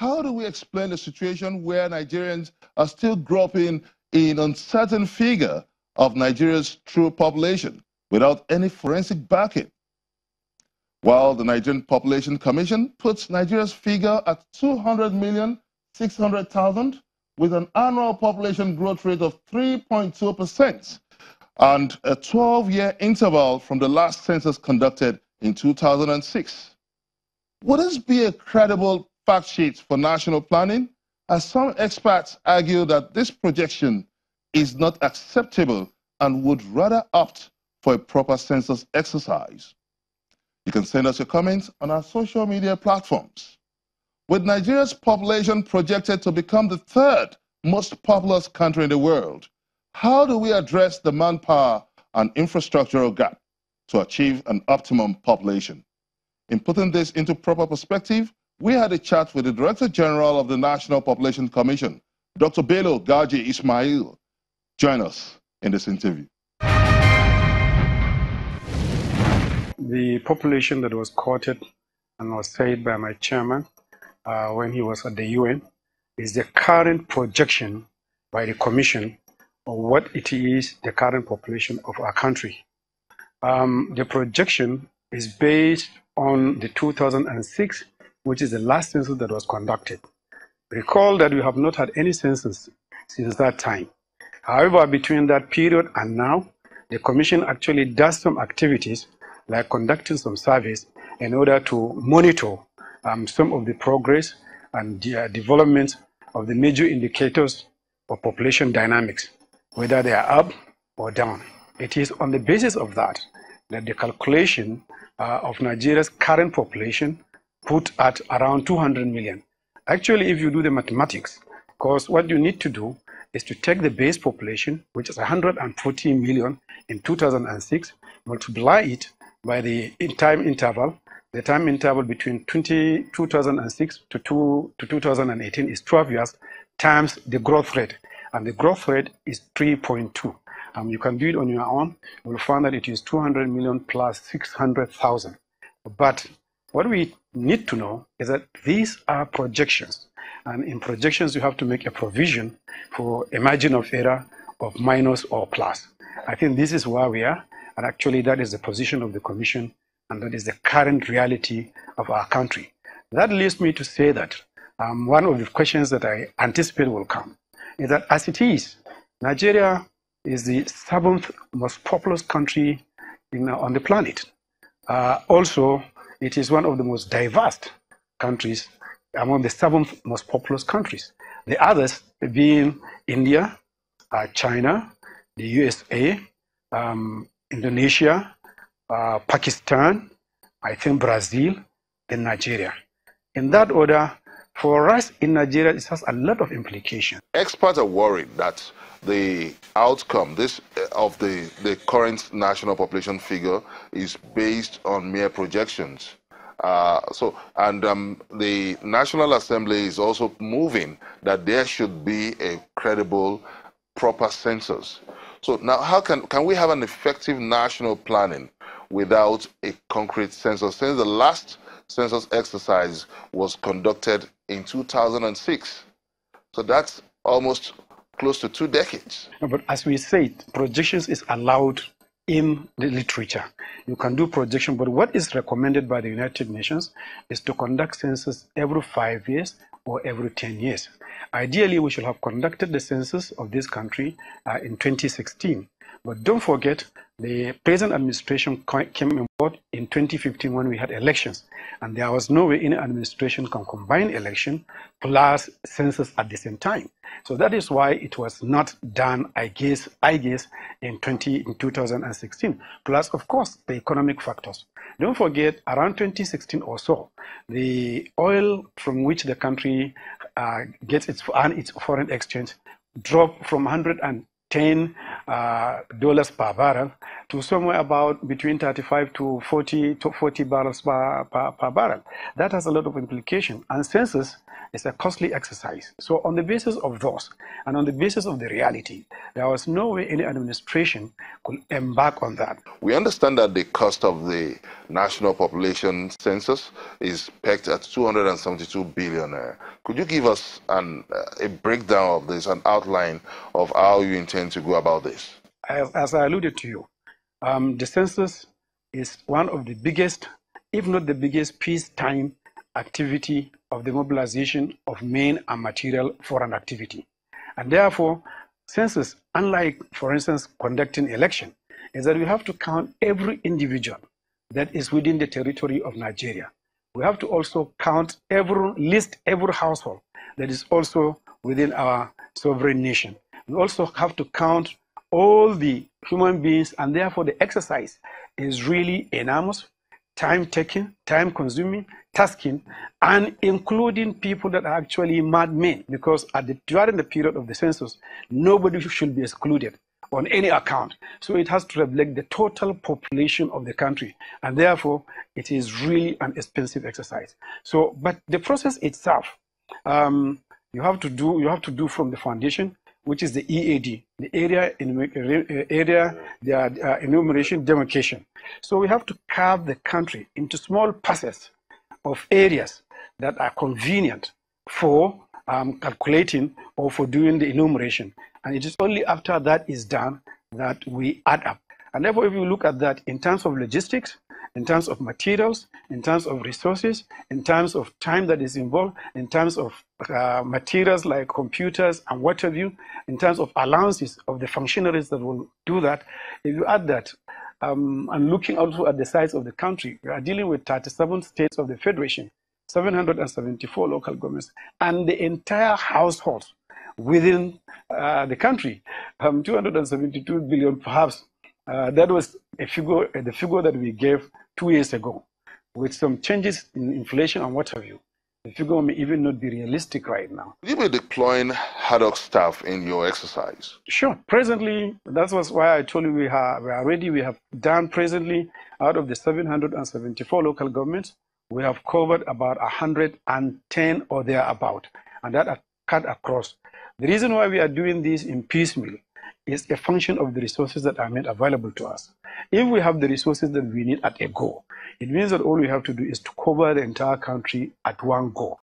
how do we explain a situation where Nigerians are still groping in uncertain figure of Nigeria's true population without any forensic backing? While the Nigerian Population Commission puts Nigeria's figure at 200,600,000 with an annual population growth rate of 3.2% and a 12-year interval from the last census conducted in 2006. Would this be a credible fact sheet for national planning? As some experts argue that this projection is not acceptable and would rather opt for a proper census exercise. You can send us your comments on our social media platforms. With Nigeria's population projected to become the third most populous country in the world, how do we address the manpower and infrastructural gap to achieve an optimum population? In putting this into proper perspective, we had a chat with the Director General of the National Population Commission, Dr. Bello Gaji Ismail. Join us in this interview. The population that was quoted and was said by my chairman when he was at the UN is the current projection by the Commission of what it is, the current population of our country. The projection is based on the 2006, which is the last census that was conducted. Recall that we have not had any census since that time. However, between that period and now, the Commission actually does some activities like conducting some surveys in order to monitor some of the progress and development of the major indicators of population dynamics, whether they are up or down. It is on the basis of that that the calculation of Nigeria's current population put at around 200 million. Actually, if you do the mathematics, because what you need to do is to take the base population, which is 140 million in 2006, multiply it by the time interval. The time interval between 2006 to 2018 is 12 years times the growth rate, and the growth rate is 3.2. You can do it on your own. You will find that it is 200 million plus 600,000. But what we need to know is that these are projections, and in projections you have to make a provision for a margin of error of minus or plus. I think this is where we are, and actually that is the position of the Commission, and that is the current reality of our country. That leads me to say that one of the questions that I anticipate will come is that as it is, Nigeria is the 7th most populous country on the planet. Also, it is one of the most diverse countries among the 7th most populous countries. The others being India, China, the USA, Indonesia, Pakistan, I think Brazil, and Nigeria. In that order, for us in Nigeria, it has a lot of implications. Experts are worried that the outcome of the current national population figure is based on mere projections. The National Assembly is also moving that there should be a credible, proper census. So now, how can we have an effective national planning without a concrete census? Since the last census exercise was conducted in 2006, so that's almost close to 2 decades. But as we said, projections is allowed in the literature. You can do projection, but what is recommended by the United Nations is to conduct census every 5 years or every 10 years. Ideally, we should have conducted the census of this country in 2016. But don't forget, the present administration came on board in 2015 when we had elections, and there was no way any administration can combine election plus census at the same time. So that is why it was not done, I guess, in 2016. Plus, of course, the economic factors. Don't forget, around 2016 or so, the oil from which the country gets its foreign exchange dropped from $110 per barrel to somewhere about between 35 to 40 barrels per barrel. That has a lot of implication, and census is a costly exercise. So on the basis of those, and on the basis of the reality, there was no way any administration could embark on that. We understand that the cost of the national population census is pegged at 272 billion. Could you give us a breakdown of this, an outline of how you intend to go about this? As I alluded to you, the census is one of the biggest, if not the biggest, peacetime activity of the mobilization of men and material for an activity. And therefore, census, unlike, for instance, conducting election, is that we have to count every individual that is within the territory of Nigeria. We have to also list every household that is also within our sovereign nation. We also have to count all the human beings, and therefore the exercise is really enormous, time-taking, time-consuming, tasking, and including people that are actually madmen, because during the period of the census, nobody should be excluded on any account. So it has to reflect the total population of the country, and therefore it is really an expensive exercise. So, but the process itself, you have to do from the foundation, which is the EAD, the enumeration demarcation. So we have to carve the country into small parcels of areas that are convenient for calculating or for doing the enumeration. And it is only after that is done that we add up. And therefore, if you look at that in terms of logistics, in terms of materials, in terms of resources, in terms of time that is involved, in terms of materials like computers and what have you, in terms of allowances of the functionaries that will do that, if you add that, and looking also at the size of the country, we are dealing with 37 states of the Federation, 774 local governments, and the entire households within the country, 272 billion perhaps. That was the figure that we gave 2 years ago. With some changes in inflation and what have you, the figure may even not be realistic right now. Will you be deploying ad hoc staff in your exercise? Sure. Presently, that was why I told you we have done presently, out of the 774 local governments, we have covered about 110 or thereabout, and that are cut across. The reason why we are doing this in piecemeal is a function of the resources that are made available to us. If we have the resources that we need at a go, it means that all we have to do is to cover the entire country at one go.